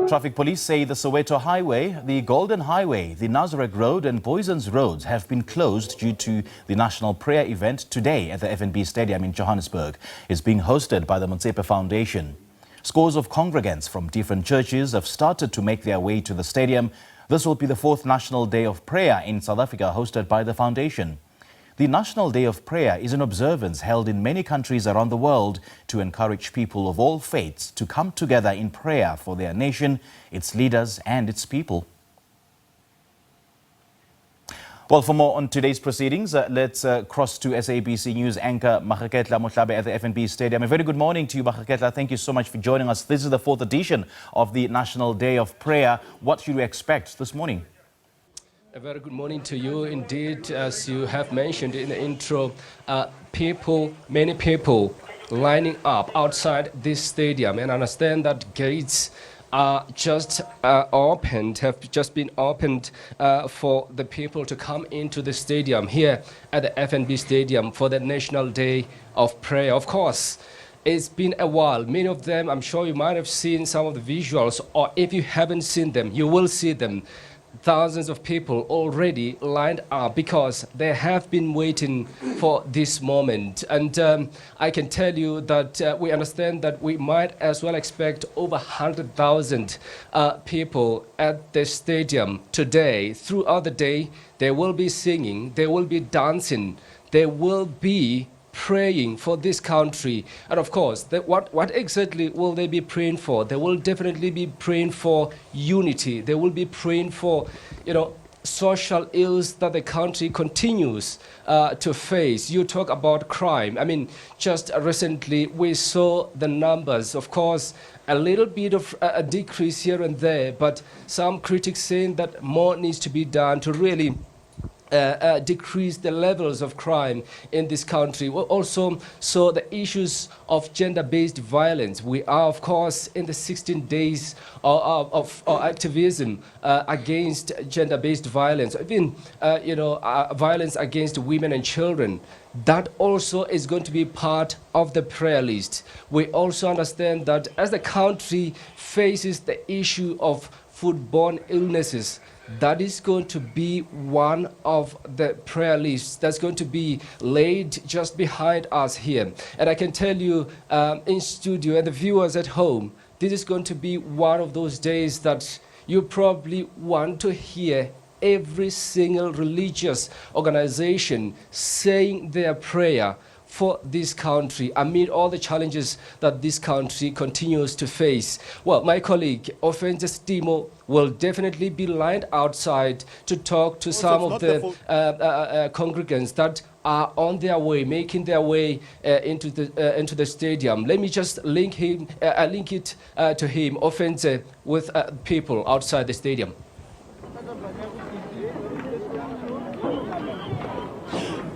Traffic Police say the Soweto Highway, the Golden Highway, the Nasrec Road and Booysens Roads have been closed due to the national prayer event today at the FNB Stadium in Johannesburg. It's being hosted by the Motsepe Foundation. Scores of congregants from different churches have started to make their way to the stadium. This will be the fourth National Day of Prayer in South Africa hosted by the foundation. The National Day of Prayer is an observance held in many countries around the world to encourage people of all faiths to come together in prayer for their nation, its leaders and its people. Well, for more on today's proceedings, let's cross to SABC News anchor Motsepe Foundation at the FNB Stadium. A very good morning to you, Motsepe. Thank you so much for joining us. This is the fourth edition of the National Day of Prayer. What should we expect this morning? A very good morning to you. Indeed, as you have mentioned in the intro, many people lining up outside this stadium, and understand that gates are just have just been opened for the people to come into the stadium here at the FNB Stadium for the National Day of Prayer. Of course, it's been a while. Many of them, I'm sure you might have seen some of the visuals, or if you haven't seen them, you will see them. Thousands of people already lined up because they have been waiting for this moment. And I can tell you that we understand that we might as well expect over 100,000 people at the stadium today. Throughout the day, they will be singing, they will be dancing, they will be praying for this country. And of course, what exactly will they be praying for? They will definitely be praying for unity. They will be praying for, social ills that the country continues to face. You talk about crime. I mean, just recently we saw the numbers. Of course, a little bit of a decrease here and there, but some critics saying that more needs to be done to really decrease the levels of crime in this country. We also saw the issues of gender-based violence. We are, of course, in the 16 days of activism against gender-based violence, even violence against women and children. That also is going to be part of the prayer list. We also understand that as the country faces the issue of foodborne illnesses, that is going to be one of the prayer lists that's going to be laid just behind us here. And I can tell you in studio and the viewers at home, this is going to be one of those days that you probably want to hear every single religious organization saying their prayer for this country amid all the challenges that this country continues to face. Well, my colleague Offenses Timo will definitely be lined outside to talk to some of the congregants that are on their way, making their way into the stadium. Let me just link it to him, Offense, with people outside the stadium.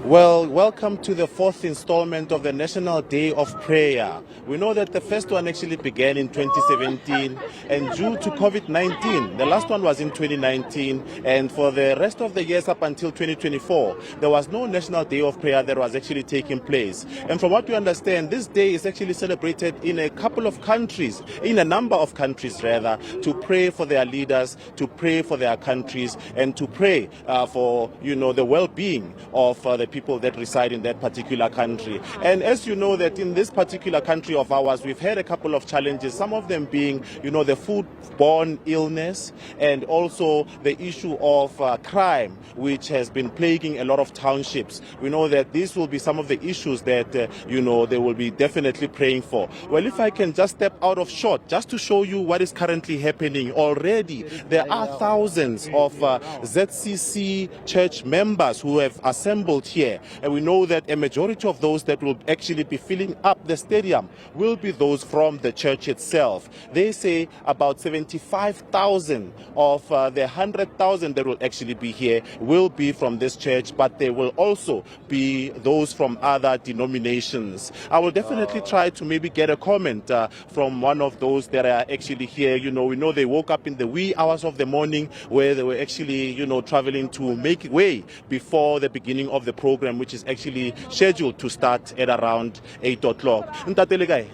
Well, welcome to the fourth installment of the National Day of Prayer. We know that the first one actually began in 2017, and due to COVID-19, the last one was in 2019, and for the rest of the years up until 2024, there was no National Day of Prayer that was actually taking place. And from what we understand, this day is actually celebrated in a couple of countries, in a number of countries rather, to pray for their leaders, to pray for their countries, and to pray for, the well-being of the people that reside in that particular country. And as you know, that in this particular country of ours, we've had a couple of challenges, some of them being, the foodborne illness and also the issue of crime, which has been plaguing a lot of townships. We know that these will be some of the issues that, they will be definitely praying for. Well, if I can just step out of shot, just to show you what is currently happening already, there are thousands of ZCC church members who have assembled here. And we know that a majority of those that will actually be filling up the stadium will be those from the church itself. They say about 75,000 of the 100,000 that will actually be here will be from this church, but there will also be those from other denominations. I will definitely try to maybe get a comment from one of those that are actually here. We know they woke up in the wee hours of the morning where they were actually, traveling to make way before the beginning of the program. program which is actually scheduled to start at around 8 o'clock. Ntate le kae?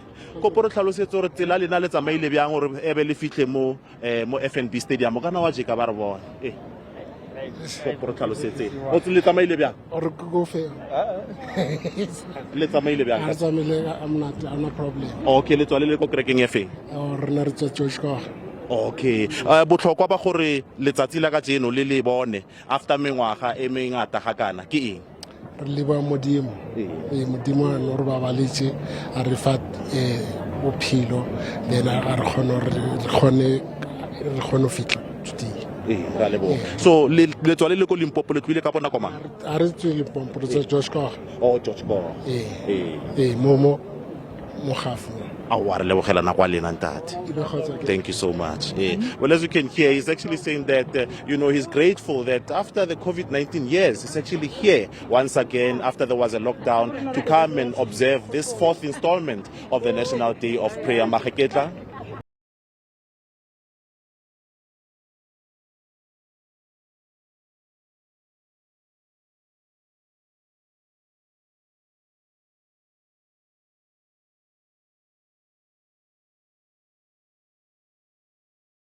Kopo re tlhalosetse gore tsela lena le tsamaile bjang gore e be le fitlhe mo FNB Stadium kana wa jeka ba re bona. Kopo re tlhalosetse. O tsile tsamaile bjang? Or go fail. Le tsamaile bjang? I'm no problem. Okay, le tswale le ko kerekeng efe? Or Nasrec Joshua. Okay. Botlhokwa ba gore letsatsi la ka jeno le bone after mengwaga e mengata ga kana ke eng? Re leba modimo. Modimo a no re babaletse a re fa bophelo then a re kgone fitla today. Ra lebo. So le tswale le ko Limpopo le tlile ka bona koma? A re tswe Limpopo re Joshua. Oh, Joshua. Momo gafu. Thank you so much. Well, as you can hear, he's actually saying that, he's grateful that after the COVID-19 years, he's actually here once again after there was a lockdown to come and observe this 4th installment of the National Day of Prayer. Maheketla.